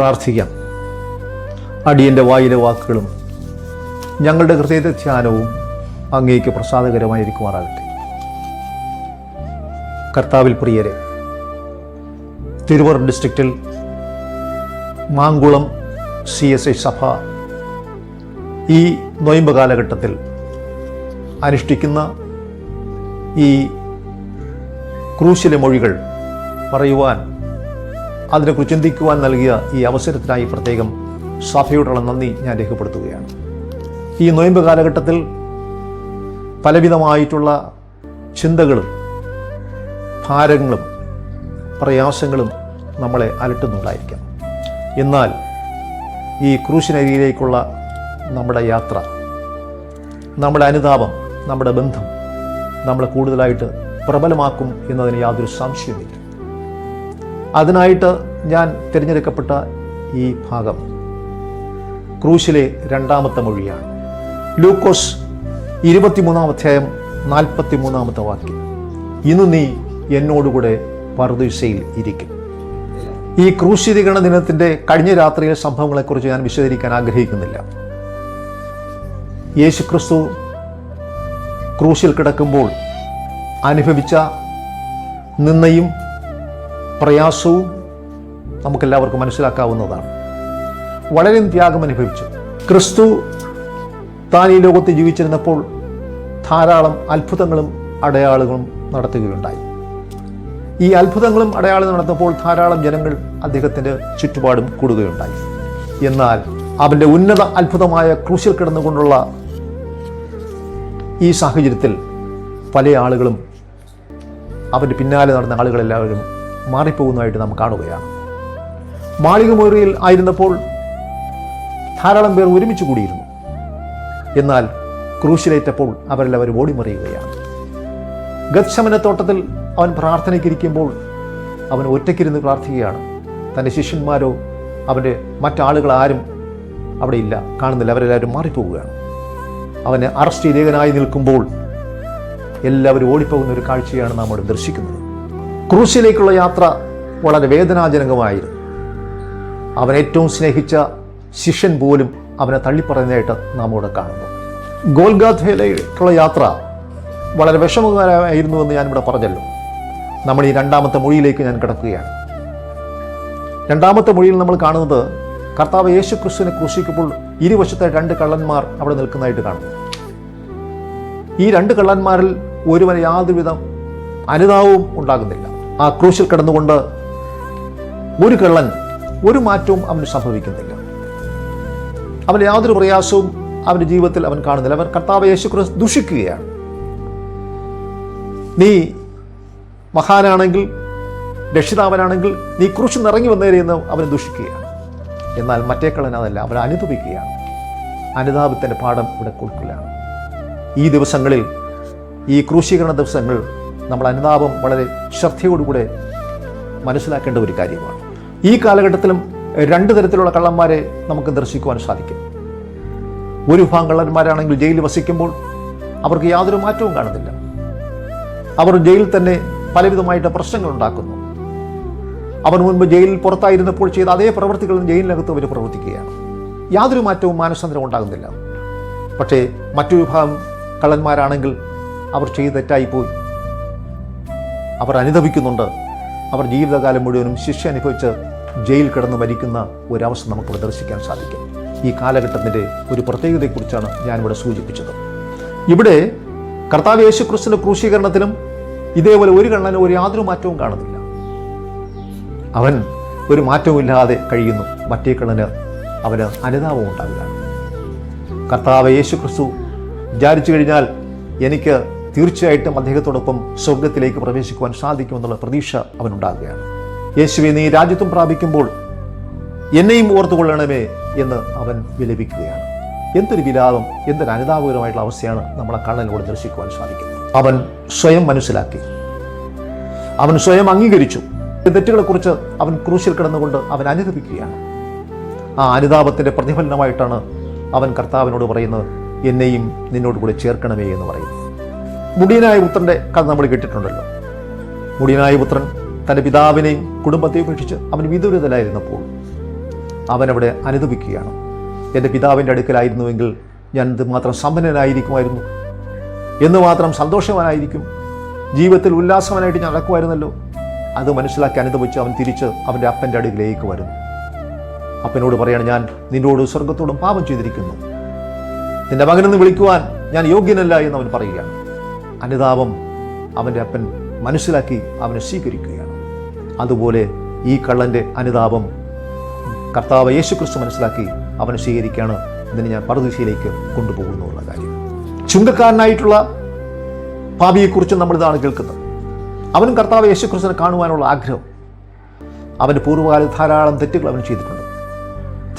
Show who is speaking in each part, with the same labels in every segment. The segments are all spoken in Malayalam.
Speaker 1: പ്രാർത്ഥിക്കാം. അടിയൻ്റെ വായിലെ വാക്കുകളും ഞങ്ങളുടെ ഹൃദയത്തെ ധ്യാനവും അങ്ങേക്ക് പ്രസാദകരമായിരിക്കുമാറാകട്ടെ. കർത്താവിൽ പ്രിയരെ, തിരുവൂർ ഡിസ്ട്രിക്റ്റിൽ മാങ്കുളം CSI സഭ ഈ നൊയമ്പ് കാലഘട്ടത്തിൽ അനുഷ്ഠിക്കുന്ന ഈ ക്രൂശിലെ മൊഴികൾ പറയുവാൻ, അതിനെക്കുറിച്ച് ചിന്തിക്കുവാൻ നൽകിയ ഈ അവസരത്തിനായി പ്രത്യേകം സഭയോടുള്ള നന്ദി ഞാൻ രേഖപ്പെടുത്തുകയാണ്. ഈ നൊയമ്പ് കാലഘട്ടത്തിൽ പലവിധമായിട്ടുള്ള ചിന്തകളും ഭാരങ്ങളും പ്രയാസങ്ങളും നമ്മളെ അലട്ടുന്നുണ്ടായിരിക്കാം. എന്നാൽ ഈ ക്രൂശിനരികിലേക്കുള്ള നമ്മുടെ യാത്ര, നമ്മുടെ അനുതാപം, നമ്മുടെ ബന്ധം നമ്മളെ കൂടുതലായിട്ട് പ്രബലമാക്കും എന്നതിന് യാതൊരു സംശയവുമില്ല. അതിനായിട്ട് ഞാൻ തിരഞ്ഞെടുക്കപ്പെട്ട ഈ ഭാഗം ക്രൂശിലെ 2-ാമത്തെ മൊഴിയാണ്. ലൂക്കോസ് 23-ാം അധ്യായം 43-ാമത്തെ വാക്യം. ഇന്ന് നീ എന്നോടുകൂടെ പറുദീസയിൽ ഇരിക്കും. ഈ ക്രൂശീകരണ ദിനത്തിൻ്റെ കഴിഞ്ഞ രാത്രിയിലെ സംഭവങ്ങളെക്കുറിച്ച് ഞാൻ വിശദീകരിക്കാൻ ആഗ്രഹിക്കുന്നില്ല. യേശുക്രിസ്തു ക്രൂശിൽ കിടക്കുമ്പോൾ അനുഭവിച്ച നിന്ദയും പ്രയാസവും നമുക്കെല്ലാവർക്കും മനസ്സിലാക്കാവുന്നതാണ്. വളരെ ത്യാഗം അനുഭവിച്ചു. ക്രിസ്തു താൻ ഈ ലോകത്ത് ജീവിച്ചിരുന്നപ്പോൾ ധാരാളം അത്ഭുതങ്ങളും അടയാളങ്ങളും നടത്തുകയുണ്ടായി. ഈ അത്ഭുതങ്ങളും അടയാളങ്ങളും നടന്നപ്പോൾ ധാരാളം ജനങ്ങൾ അദ്ദേഹത്തിൻ്റെ ചുറ്റുപാടും കൂടുകയുണ്ടായി. എന്നാൽ അവൻ്റെ ഉന്നത അത്ഭുതമായ ക്രൂശിൽ കിടന്നുകൊണ്ടുള്ള ഈ സാഹചര്യത്തിൽ പല ആളുകളും, അവൻ്റെ പിന്നാലെ നടന്ന ആളുകളെല്ലാവരും മാറിപ്പോകുന്നതായിട്ട് നാം കാണുകയാണ്. മാളികമുറിയിൽ ആയിരുന്നപ്പോൾ ധാരാളം പേർ ഒരുമിച്ച് കൂടിയിരുന്നു. എന്നാൽ ക്രൂശിലേറ്റപ്പോൾ അവരെല്ലാവരും ഓടിമറിയുകയാണ്. ഗത്ശമന തോട്ടത്തിൽ അവൻ പ്രാർത്ഥനയ്ക്കിരിക്കുമ്പോൾ അവൻ ഒറ്റയ്ക്കിരുന്ന് പ്രാർത്ഥിക്കുകയാണ്. തൻ്റെ ശിഷ്യന്മാരോ അവൻ്റെ മറ്റാളുകൾ ആരും അവിടെ ഇല്ല, കാണുന്നില്ല. അവരെല്ലാവരും മാറിപ്പോവുകയാണ്. അവനെ അറസ്റ്റ് ചെയ്തേകനായി നിൽക്കുമ്പോൾ എല്ലാവരും ഓടിപ്പോകുന്ന ഒരു കാഴ്ചയാണ് നാം അവിടെ ദർശിക്കുന്നത്. ക്രൂശിലേക്കുള്ള യാത്ര വളരെ വേദനാജനകമായിരുന്നു. അവൻ ഏറ്റവും സ്നേഹിച്ച ശിഷ്യൻ പോലും അവനെ തള്ളിപ്പറയുന്നതായിട്ട് നാം ഇവിടെ കാണുന്നു. ഗോൽഗാഥയിലേക്കുള്ള യാത്ര വളരെ വിഷമകരമായിരുന്നുവെന്ന് ഞാനിവിടെ പറഞ്ഞല്ലോ. നമ്മൾ ഈ 2-ാമത്തെ മൊഴിയിലേക്ക് ഞാൻ കിടക്കുകയാണ്. 2-ാമത്തെ മൊഴിയിൽ നമ്മൾ കാണുന്നത് കർത്താവ് യേശു ക്രിസ്തുവിനെ ക്രൂശിക്കുമ്പോൾ ഇരുവശത്തെ 2 കള്ളന്മാർ അവിടെ നിൽക്കുന്നതായിട്ട് കാണുന്നു. ഈ 2 കള്ളന്മാരിൽ ഒരുവന് യാതൊരുവിധ അനുതാപവും ഉണ്ടാകുന്നില്ല. ആ ക്രൂശിൽ കിടന്നുകൊണ്ട് ഒരു കള്ളൻ ഒരു മാറ്റവും അവന് സംഭവിക്കുന്നില്ല. അവന് യാതൊരു പ്രയാസവും അവൻ്റെ ജീവിതത്തിൽ അവൻ കാണുന്നില്ല. അവൻ കർത്താവ് യേശു ക്രിസ്തു ദുഷിക്കുകയാണ്. നീ മഹാനാണെങ്കിൽ, രക്ഷിതാവനാണെങ്കിൽ നീ ക്രൂശിൽ നിറങ്ങി വന്നേരെന്ന് അവനെ ദുഷിക്കുകയാണ്. എന്നാൽ മറ്റേ കള്ളൻ അതല്ല, അവനെ അനുതപിക്കുകയാണ്. അനുതാപത്തിൻ്റെ പാഠം ഇവിടെ കൊടുക്കുകയാണ്. ഈ ദിവസങ്ങളിൽ, ഈ ക്രൂശീകരണ ദിവസങ്ങൾ, നമ്മൾ അനുതാപം വളരെ ശ്രദ്ധയോടുകൂടെ മനസ്സിലാക്കേണ്ട ഒരു കാര്യമാണ്. ഈ കാലഘട്ടത്തിലും 2 തരത്തിലുള്ള കള്ളന്മാരെ നമുക്ക് ദർശിക്കുവാൻ സാധിക്കും. ഒരു വിഭാഗം കള്ളന്മാരാണെങ്കിൽ ജയിലിൽ വസിക്കുമ്പോൾ അവർക്ക് യാതൊരു മാറ്റവും കാണുന്നില്ല. അവർ ജയിലിൽ തന്നെ പലവിധമായിട്ട് പ്രശ്നങ്ങൾ ഉണ്ടാക്കുന്നു. അവർ മുൻപ് ജയിലിൽ പുറത്തായിരുന്നപ്പോൾ ചെയ്ത അതേ പ്രവൃത്തികളും ജയിലിനകത്ത് അവർ പ്രവർത്തിക്കുകയാണ്. യാതൊരു മാറ്റവും മാനസാന്തരം ഉണ്ടാകുന്നില്ല. പക്ഷേ മറ്റൊരു വിഭാഗം കള്ളന്മാരാണെങ്കിൽ അവർ ചെയ്ത് തെറ്റായിപ്പോയി. അവർ അനുതപിക്കുന്നുണ്ട്. അവർ ജീവിതകാലം മുഴുവനും ശിക്ഷ അനുഭവിച്ച് ജയിൽ കിടന്ന് മരിക്കുന്ന ഒരവസ്ഥ നമുക്ക് ദർശിക്കാൻ സാധിക്കും. ഈ കാലഘട്ടത്തിൻ്റെ ഒരു പ്രത്യേകതയെക്കുറിച്ചാണ് ഞാനിവിടെ സൂചിപ്പിച്ചത്. ഇവിടെ കർത്താവ് യേശു ക്രിസ്തുവിൻ്റെ ക്രൂശീകരണത്തിലും ഇതേപോലെ ഒരു കള്ളനും ഒരു യാതൊരു മാറ്റവും കാണുന്നില്ല. അവൻ ഒരു മാറ്റവുമില്ലാതെ കഴിയുന്നു. മറ്റേ കള്ളന് അവന് അനുതാപം ഉണ്ടാവുകയാണ്. കർത്താവ് യേശു ക്രിസ്തു വിചാരിച്ചു കഴിഞ്ഞാൽ എനിക്ക് തീർച്ചയായിട്ടും അദ്ദേഹത്തോടൊപ്പം സ്വർഗത്തിലേക്ക് പ്രവേശിക്കുവാൻ സാധിക്കുമെന്നുള്ള പ്രതീക്ഷ അവനുണ്ടാകുകയാണ്. യേശുവെ, നീ രാജ്യത്വം പ്രാപിക്കുമ്പോൾ എന്നെയും ഓർത്തുകൊള്ളണമേ എന്ന് അവൻ വിലപിക്കുകയാണ്. എന്തൊരു വിലാപം, എന്തൊരു അനുതാപകരമായിട്ടുള്ള അവസ്ഥയാണ് നമ്മളെ കള്ളനിലൂടെ ദർശിക്കുവാൻ സാധിക്കുന്നത്. അവൻ സ്വയം മനസ്സിലാക്കി, അവൻ സ്വയം അംഗീകരിച്ചു. തെറ്റുകളെക്കുറിച്ച് അവൻ ക്രൂശിൽ കിടന്നുകൊണ്ട് അവൻ അനുതപിക്കുകയാണ്. ആ അനുതാപത്തിൻ്റെ പ്രതിഫലനമായിട്ടാണ് അവൻ കർത്താവിനോട് പറയുന്നത്, എന്നെയും നിന്നോട് കൂടെ ചേർക്കണമേ എന്ന് പറയുന്നത്. മുടിയനായ പുത്രൻ്റെ കഥ നമ്മൾ കേട്ടിട്ടുണ്ടല്ലോ. മുടിയനായ പുത്രൻ തൻ്റെ പിതാവിനെയും കുടുംബത്തെയും ഉപേക്ഷിച്ച് അവൻ വിദൂരതയിലായിരുന്നപ്പോൾ അവനവിടെ അനുദപിക്കുകയാണ്. എൻ്റെ പിതാവിൻ്റെ അടുക്കലായിരുന്നുവെങ്കിൽ ഞാൻ എന്തുമാത്രം സമ്പന്നനായിരിക്കുമായിരുന്നു, എന്നുമാത്രം സന്തോഷവാനായിരിക്കും, ജീവിതത്തിൽ ഉല്ലാസവാനായിട്ട് ഞാൻ നടക്കുമായിരുന്നല്ലോ. അത് മനസ്സിലാക്കി അനുദപിച്ച് അവൻ തിരിച്ച് അവൻ്റെ അപ്പൻ്റെ അടുക്കിലേക്ക് വരുന്നു. അപ്പനോട് പറയാണ്, ഞാൻ നിന്നോട് സ്വർഗത്തോടും പാപം ചെയ്തിരിക്കുന്നു, നിന്റെ മകനെന്ന് വിളിക്കുവാൻ ഞാൻ യോഗ്യനല്ല എന്ന് അവൻ പറയുകയാണ്. അനുതാപം അവൻ്റെ അപ്പൻ മനസ്സിലാക്കി അവനെ സ്വീകരിക്കുകയാണ്. അതുപോലെ ഈ കള്ളൻ്റെ അനുതാപം കർത്താവ് യേശുക്രിസ്തു മനസ്സിലാക്കി അവനെ സ്വീകരിക്കുകയാണ്. ഇതിനെ ഞാൻ പറുദീസയിലേക്ക് കൊണ്ടുപോകുന്നു എന്നുള്ള കാര്യം. ചുങ്കക്കാരനായിട്ടുള്ള പാപിയെക്കുറിച്ച് നമ്മളിതാണ് കേൾക്കുന്നത്. അവനും കർത്താവ് യേശുക്രിസ്തുവിനെ കാണുവാനുള്ള ആഗ്രഹം. അവൻ്റെ പൂർവ്വകാലത്ത് ധാരാളം തെറ്റുകൾ അവൻ ചെയ്തിട്ടുണ്ട്.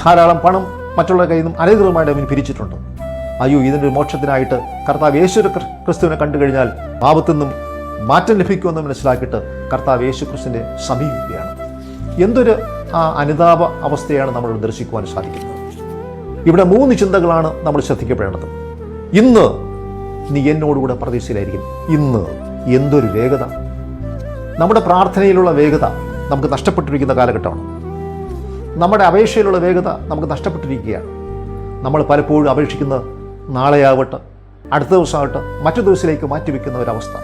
Speaker 1: ധാരാളം പണം മറ്റുള്ള കയ്യിൽ നിന്നും അനധികൃതമായിട്ട് അവൻ പിരിച്ചിട്ടുണ്ട്. അയ്യോ, ഇതിൻ്റെ ഒരു മോക്ഷത്തിനായിട്ട് കർത്താവ് യേശു ക്രിസ്തുവിനെ കണ്ടു കഴിഞ്ഞാൽ പാപത്തിൽ നിന്നും മാറ്റം ലഭിക്കുമെന്ന് മനസ്സിലാക്കിയിട്ട് കർത്താവ് യേശു ക്രിസ്തുവിനെ സമീപിക്കുകയാണ്. എന്തൊരു അനുതാപ അവസ്ഥയാണ് നമ്മൾ ദർശിക്കുവാൻ സാധിക്കുന്നത്. ഇവിടെ 3 ചിന്തകളാണ് നമ്മൾ ശ്രദ്ധിക്കപ്പെടേണ്ടത്. ഇന്ന് നീ എന്നോടുകൂടെ പ്രതീക്ഷയിലായിരിക്കും. ഇന്ന് എന്തൊരു വേഗത! നമ്മുടെ പ്രാർത്ഥനയിലുള്ള വേഗത നമുക്ക് നഷ്ടപ്പെട്ടിരിക്കുന്ന കാലഘട്ടമാണ്. നമ്മുടെ അപേക്ഷയിലുള്ള വേഗത നമുക്ക് നഷ്ടപ്പെട്ടിരിക്കുകയാണ്. നമ്മൾ പലപ്പോഴും അപേക്ഷിക്കുന്നത് നാളെയാവട്ടെ, അടുത്ത ദിവസമാവട്ടെ, മറ്റു ദിവസത്തിലേക്ക് മാറ്റിവെക്കുന്ന ഒരവസ്ഥ.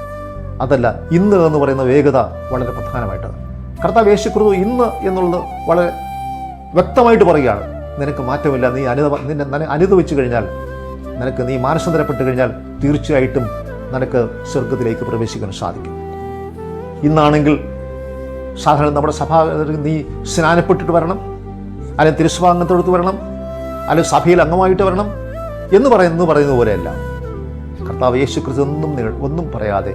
Speaker 1: അതല്ല, ഇന്ന് എന്ന് പറയുന്ന വേഗത വളരെ പ്രധാനമായിട്ട് കർത്താവ് യേശുക്രിസ്തു ഇന്ന് എന്നുള്ളത് വളരെ വ്യക്തമായിട്ട് പറയുകയാണ്. നിനക്ക് മാറ്റമില്ല. നിന്നെ അനുദപിച്ചു കഴിഞ്ഞാൽ, നീ മാനസാന്തരപ്പെട്ട് കഴിഞ്ഞാൽ തീർച്ചയായിട്ടും നിനക്ക് സ്വർഗത്തിലേക്ക് പ്രവേശിക്കാൻ സാധിക്കും. ഇന്നാണെങ്കിൽ സാധാരണ നമ്മുടെ സഭ നീ സ്നാനപ്പെട്ടിട്ട് വരണം, അല്ലെങ്കിൽ തിരുസ്വാംഗത്തെടുത്ത് വരണം, അല്ലെങ്കിൽ സഭയിൽ അംഗമായിട്ട് വരണം എന്ന് പറയുന്ന പോലെയല്ല. കർത്താവ് യേശുക്രിസ്തു ഒന്നും പറയാതെ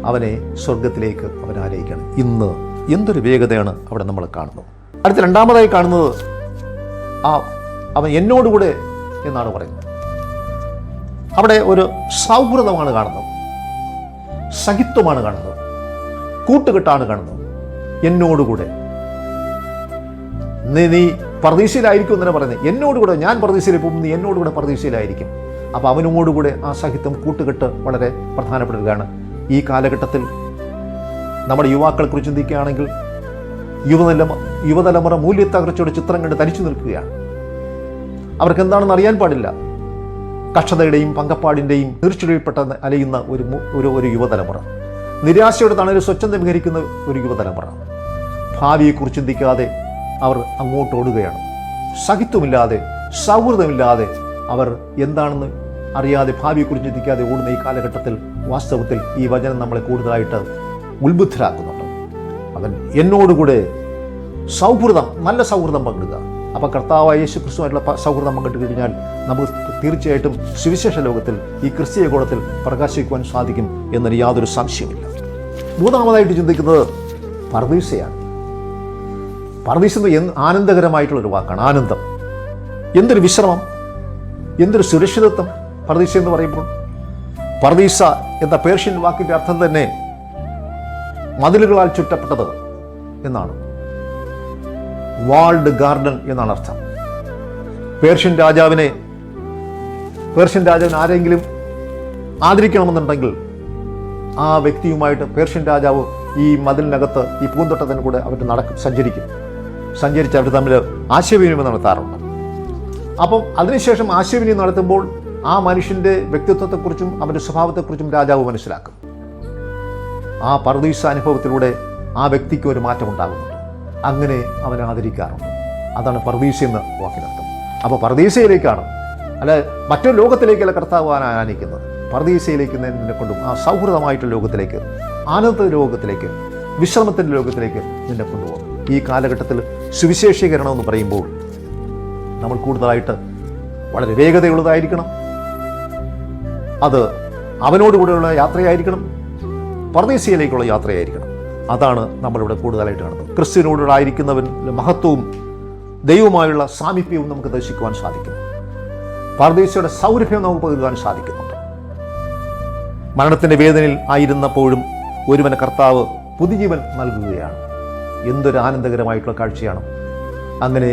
Speaker 1: അവനെ സ്വർഗത്തിലേക്ക് അവൻ ആനയിക്കണം. ഇന്ന് എന്തൊരു വേഗതയാണ് അവിടെ നമ്മൾ കാണുന്നത്. അടുത്ത രണ്ടാമതായി കാണുന്നത് അവൻ എന്നോടുകൂടെ എന്നാണ് പറയുന്നത്. അവിടെ ഒരു സൗഹൃദമാണ് കാണുന്നത്, സഹിത്വമാണ് കാണുന്നത്, കൂട്ടുകെട്ടാണ് കാണുന്നത്. എന്നോടുകൂടെ നീ പർദീസയിലായിരിക്കും എന്നാണ് പറയുന്നത്. എന്നോടുകൂടെ ഞാൻ പർദീസയിൽ പോകും, നീ എന്നോടുകൂടെ പർദീസയിലായിരിക്കും. അപ്പോൾ അവനോടുകൂടെ ആ സഹിത്വം, കൂട്ടുകെട്ട് വളരെ പ്രധാനപ്പെടുകയാണ്. ഈ കാലഘട്ടത്തിൽ നമ്മുടെ യുവാക്കളെക്കുറിച്ച് ചിന്തിക്കുകയാണെങ്കിൽ യുവതലമുറ മൂല്യത്തകർച്ചയുടെ ചിത്രം കണ്ട് തരിച്ചു നിൽക്കുകയാണ്. അവർക്ക് എന്താണെന്ന് അറിയാൻ പാടില്ല. കക്ഷതയുടെയും പങ്കപ്പാടിൻ്റെയും തീർച്ചയായിൽപ്പെട്ട അലയുന്ന ഒരു യുവതലമുറ, നിരാശയുടെ തണലിൽ സ്വച്ഛന്ദം വിഹരിക്കുന്ന ഒരു യുവതലമുറ. ഭാവിയെക്കുറിച്ച് ചിന്തിക്കാതെ അവർ അങ്ങോട്ട് ഓടുകയാണ്. സഹിത്വമില്ലാതെ, സൗഹൃദമില്ലാതെ, അവർ എന്താണെന്ന് അറിയാതെ, ഭാവിയെക്കുറിച്ച് ചിന്തിക്കാതെ ഓടുന്ന ഈ കാലഘട്ടത്തിൽ വാസ്തവത്തിൽ ഈ വചനം നമ്മളെ കൂടുതലായിട്ട് ഉത്ബുദ്ധരാക്കുന്നുണ്ട്. അവൻ എന്നോടുകൂടെ സൗഹൃദം, നല്ല സൗഹൃദം പങ്കിടുക. അപ്പോൾ കർത്താവായ യേശു ക്രിസ്തുവായിട്ടുള്ള സൗഹൃദം പങ്കിട്ട് കഴിഞ്ഞാൽ നമുക്ക് തീർച്ചയായിട്ടും സുവിശേഷ ലോകത്തിൽ, ഈ ക്രിസ്തീയ ഗോളത്തിൽ പ്രകാശിക്കുവാൻ സാധിക്കും എന്നൊരു യാതൊരു സംശയമില്ല. മൂന്നാമതായിട്ട് ചിന്തിക്കുന്നത് പർദീസയാണ്. പർദീസ ആനന്ദകരമായിട്ടുള്ളൊരു വാക്കാണ്. ആനന്ദം, എന്തൊരു വിശ്രമം, എന്തൊരു സുരക്ഷിതത്വം പർദീസ എന്ന് പറയുമ്പോൾ. പർദീസ എന്ന പേർഷ്യൻ വാക്കിൻ്റെ അർത്ഥം തന്നെ മതിലുകളാൽ ചുറ്റപ്പെട്ടത് എന്നാണ്. വാൾഡ് ഗാർഡൻ എന്നാണ് അർത്ഥം. പേർഷ്യൻ രാജാവിനെ ആരെങ്കിലും ആദരിക്കണമെന്നുണ്ടെങ്കിൽ ആ വ്യക്തിയുമായിട്ട് പേർഷ്യൻ രാജാവ് ഈ മതിലിനകത്ത്, ഈ പൂന്തോട്ടത്തിന് കൂടെ അവർ സഞ്ചരിച്ച് അവർ തമ്മിൽ ആശയവിനിമയം നടത്താറുണ്ട്. അപ്പം അതിനുശേഷം ആശയവിനിമയം നടത്തുമ്പോൾ ആ മനുഷ്യൻ്റെ വ്യക്തിത്വത്തെക്കുറിച്ചും അവൻ്റെ സ്വഭാവത്തെക്കുറിച്ചും രാജാവ് മനസ്സിലാക്കും. ആ പർദീസ അനുഭവത്തിലൂടെ ആ വ്യക്തിക്ക് ഒരു മാറ്റം ഉണ്ടാകുന്നുണ്ട്. അങ്ങനെ അവനെ ആദരിക്കാറുണ്ട്. അതാണ് പർദീസ എന്ന വാക്കിനർത്ഥം. അപ്പോൾ പർദീസയിലേക്കാണ്, അല്ല മറ്റൊരു ലോകത്തിലേക്കല്ല കർത്താവ് ആനയിക്കുന്നത്. പർദീസയിലേക്ക് നിന്നെ കൊണ്ടും ആ സൗഹൃദമായിട്ടുള്ള ലോകത്തിലേക്ക്, ആനന്ദത്തിൻ്റെ ലോകത്തിലേക്ക്, വിശ്രമത്തിൻ്റെ ലോകത്തിലേക്ക് നിന്നെ കൊണ്ടുപോകും. ഈ കാലഘട്ടത്തിൽ സുവിശേഷീകരണം എന്ന് പറയുമ്പോൾ നമ്മൾ കൂടുതലായിട്ട് വളരെ വേഗതയുള്ളതായിരിക്കണം. അത് അവനോടുകൂടെയുള്ള യാത്രയായിരിക്കണം, പർദീസയിലേക്കുള്ള യാത്രയായിരിക്കണം. അതാണ് നമ്മളിവിടെ കൂടുതലായിട്ട് കാണുന്നത്. ക്രിസ്തുവിനോടുള്ളായിരിക്കുന്നവൻ്റെ മഹത്വവും ദൈവവുമായുള്ള സാമീപ്യവും നമുക്ക് ദർശിക്കുവാൻ സാധിക്കും. പർദീസയുടെ സൗരഭ്യം നമുക്ക് പകരുവാൻ സാധിക്കുന്നുണ്ട്. മരണത്തിൻ്റെ വേദനയിൽ ആയിരുന്നപ്പോഴും ഒരുവന് കർത്താവ് പുതുജീവൻ നൽകുകയാണ്. എന്തൊരു ആനന്ദകരമായിട്ടുള്ള കാഴ്ചയാണ്. അങ്ങനെ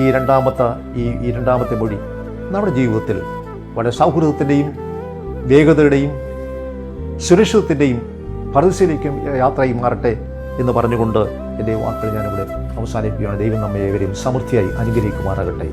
Speaker 1: ഈ രണ്ടാമത്തെ മൊഴി നമ്മുടെ ജീവിതത്തിൽ വളരെ സൗഹൃദത്തിൻ്റെയും വേഗതയുടെയും സുരക്ഷിതത്തിൻ്റെയും പർദീസയിലേക്കും യാത്രയായി മാറട്ടെ എന്ന് പറഞ്ഞുകൊണ്ട് എൻ്റെ വാക്കുകൾ ഞാനിവിടെ അവസാനിപ്പിക്കുകയാണ്. ദൈവം നമ്മെ ഏവരെയും സമൃദ്ധിയായി അനുഗ്രഹിക്കുമാറാകട്ടെ.